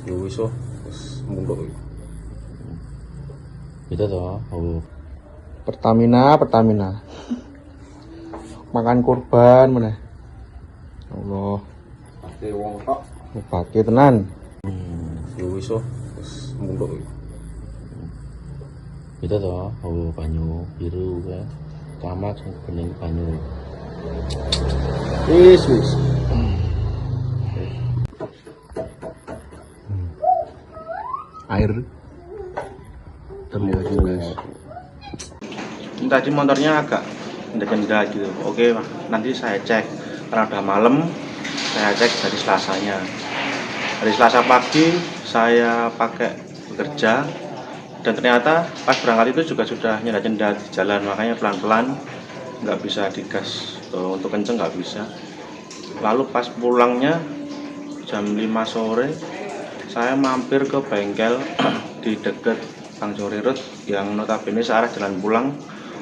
Ya wis oh, wis munduk iki. Gitu toh. Oh. Pertamina. Makan korban meneh. Allah, Ate wong tok. ngobati tenan. Ya wis oh, wis munduk iki. Gitu toh. Oh, banyu biru kan. Camat bening banyu. Wis. Air terlihat guys. Tadi motornya agak ndak gitu. Oke, nanti saya cek karena udah malam. Saya cek dari Selasanya. Hari Selasa pagi saya pakai bekerja dan ternyata pas berangkat itu juga sudah nyenda-nyenda di jalan, makanya pelan-pelan, nggak bisa digas untuk kenceng, nggak bisa. Lalu pas pulangnya jam 5 sore saya mampir ke bengkel di dekat Tanjung Rirut yang notabene searah jalan pulang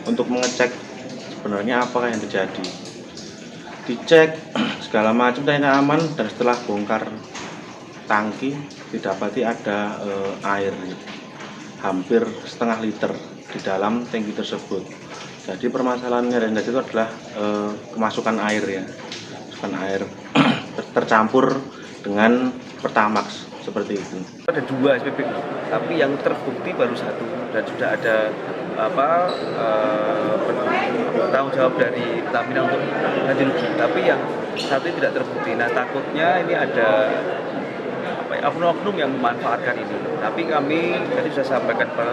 untuk mengecek sebenarnya apakah yang terjadi. Dicek segala macam ternyata aman, dan setelah bongkar tangki didapati ada air hampir setengah liter di dalam tangki tersebut. Jadi permasalahannya dan itu adalah kemasukan air ya, kemasukan air tercampur dengan Pertamax seperti itu. Ada 2 SPBU, tapi yang terbukti baru 1 dan sudah ada tanggung jawab dari Pertamina untuk ganti rugi. Tapi yang satu tidak terbukti. Nah, takutnya ini ada oknum yang memanfaatkan ini. Tapi kami tadi sudah sampaikan ke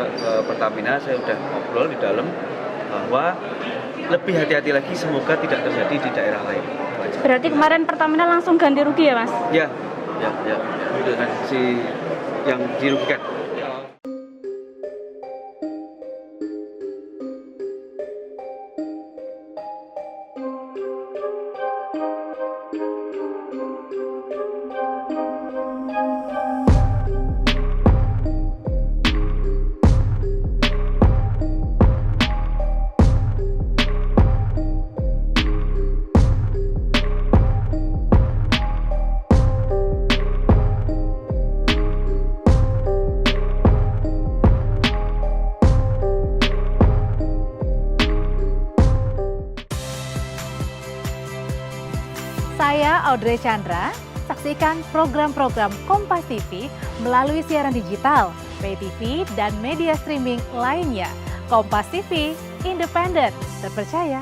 Pertamina, saya sudah ngobrol di dalam bahwa lebih hati-hati lagi, semoga tidak terjadi di daerah lain. Berarti kemarin Pertamina langsung ganti rugi ya, Mas? Ya, dengan si yang dirugikan. Saya Audrey Chandra, saksikan program-program Kompas TV melalui siaran digital, pay TV, dan media streaming lainnya. Kompas TV, independen, terpercaya.